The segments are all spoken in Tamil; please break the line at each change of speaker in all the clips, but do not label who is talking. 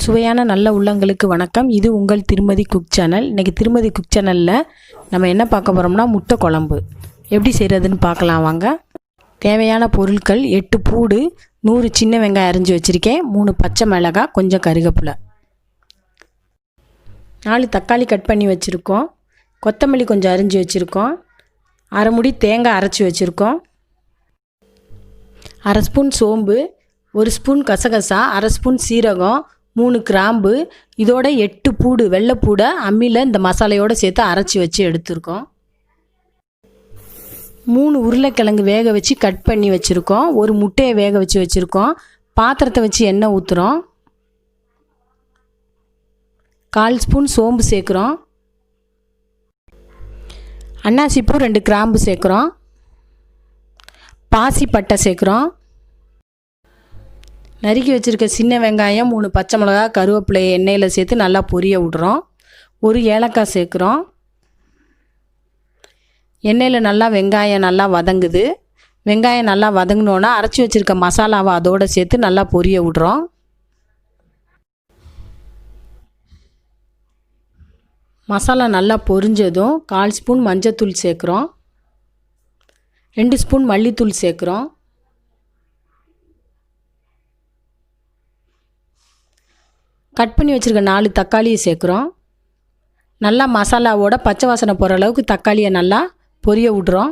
சுவையான நல்ல உள்ளங்களுக்கு வணக்கம். இது உங்கள் திருமதி குக் சேனல். இன்றைக்கி திருமதி குக் சேனலில் நம்ம என்ன பார்க்க போகிறோம்னா முட்டை குழம்பு எப்படி செய்கிறதுன்னு பார்க்கலாம் வாங்க. தேவையான பொருட்கள் 8 பூடு, 100 சின்ன வெங்காயம் அரிஞ்சு வச்சுருக்கேன், 3 பச்சை மிளகாய், கொஞ்சம் கருவேப்பிலை, 4 தக்காளி கட் பண்ணி வச்சுருக்கோம், கொத்தமல்லி கொஞ்சம் அரிஞ்சு வச்சுருக்கோம், அரை முடி தேங்காய் அரைச்சி வச்சுருக்கோம், அரை ஸ்பூன் சோம்பு, 1 ஸ்பூன் கசகசா, அரை ஸ்பூன் சீரகம், 3 கிராம்பு, இதோட 8 பூடு, வெள்ளைப்பூடை அம்மியில் இந்த மசாலையோடு சேர்த்து அரைச்சி வச்சு எடுத்துருக்கோம். 3 உருளைக்கிழங்கு வேக வச்சு கட் பண்ணி வச்சுருக்கோம். 1 முட்டையை வேக வச்சு வச்சுருக்கோம். பாத்திரத்தை வச்சு எண்ணெய் ஊற்றுறோம். 1/4 ஸ்பூன் சோம்பு சேர்க்குறோம். அன்னாசிப்பூ 2 கிராம்பு சேர்க்குறோம். பாசி பட்டை சேர்க்குறோம். நறுக்கி வச்சுருக்க சின்ன வெங்காயம், 3 பச்சை மிளகா, கருவேப்பிலையை எண்ணெயில் சேர்த்து நல்லா பொரிய விட்றோம். 1 ஏலக்காய் சேர்க்குறோம். எண்ணெயில் நல்லா வெங்காயம் நல்லா வதங்குது. வெங்காயம் நல்லா வதங்கினோன்னா அரைச்சி வச்சுருக்க மசாலாவை அதோடு சேர்த்து நல்லா பொரிய விட்றோம். மசாலா நல்லா பொரிஞ்சதும் 1/4 ஸ்பூன் மஞ்சத்தூள் சேர்க்குறோம். 2 ஸ்பூன் மல்லித்தூள் சேர்க்குறோம். கட் பண்ணி வச்சுருக்க 4 தக்காளியை சேர்க்குறோம். நல்லா மசாலாவோட பச்சை வாசனை போகிற அளவுக்கு தக்காளியை நல்லா பொரிய விட்றோம்.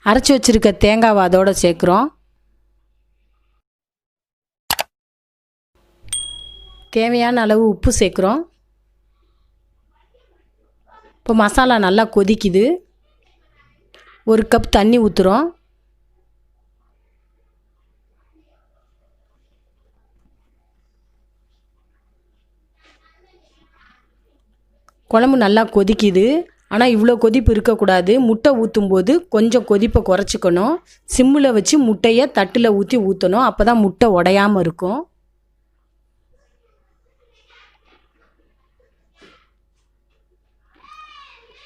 அரைச்சி வச்சுருக்க தேங்காவை அதோடு சேர்க்குறோம். தேவையான அளவு உப்பு சேர்க்குறோம். இப்போ மசாலா நல்லா கொதிக்குது. 1 கப் தண்ணி ஊற்றுறோம். குழம்பு நல்லா கொதிக்குது. ஆனால் இவ்வளோ கொதிப்பு இருக்கக்கூடாது. முட்டை ஊற்றும்போது கொஞ்சம் கொதிப்பை குறைச்சிக்கணும். சிம்மில் வச்சு முட்டையை தட்டில் ஊற்றி ஊற்றணும். அப்போ தான் முட்டை உடையாமல் இருக்கும்.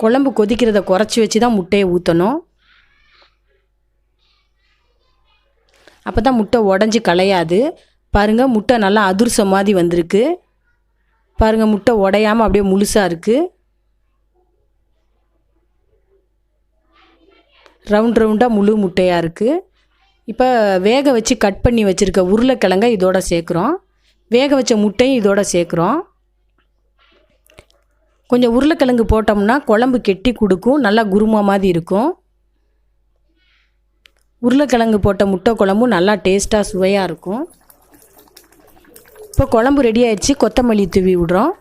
குழம்பு கொதிக்கிறத குறைச்சி வச்சு தான் முட்டையை ஊற்றணும். அப்போ தான் முட்டை உடஞ்சி கலையாது. பாருங்கள், முட்டை நல்லா அதிர்சம் மாதிரி வந்திருக்கு. பாருங்கள், முட்டை உடையாமல் அப்படியே முழுசாக இருக்குது. ரவுண்டாக முழு முட்டையாக இருக்குது. இப்போ வேக வச்சு கட் பண்ணி வச்சுருக்க உருளைக்கிழங்கை இதோட சேர்க்குறோம். வேக வச்ச முட்டையும் இதோட சேர்க்குறோம். கொஞ்சம் உருளைக்கிழங்கு போட்டோம்னா குழம்பு கெட்டி கொடுக்கும், நல்லா குருமா மாதிரி இருக்கும். உருளைக்கிழங்கு போட்ட முட்டை குழம்பும் நல்லா டேஸ்ட்டாக சுவையாக இருக்கும். இப்போ குழம்பு ரெடி ஆயிடுச்சு. கொத்தமல்லி தூவி விடுறோம்.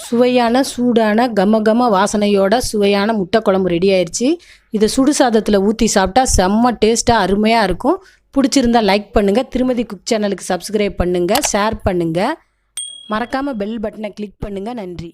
சுவையான சூடான கம வாசனையோட சுவையான முட்டை குழம்பு ரெடி ஆயிடுச்சு. இதை சுடு சாதத்தில் ஊற்றி சாப்பிட்டா செம்ம டேஸ்ட்டாக அருமையாக இருக்கும். பிடிச்சிருந்தா லைக் பண்ணுங்கள். திருமதி குக் சேனலுக்கு சப்ஸ்கிரைப் பண்ணுங்கள், ஷேர் பண்ணுங்கள். மறக்காமல் பெல் பட்டனை கிளிக் பண்ணுங்கள். நன்றி.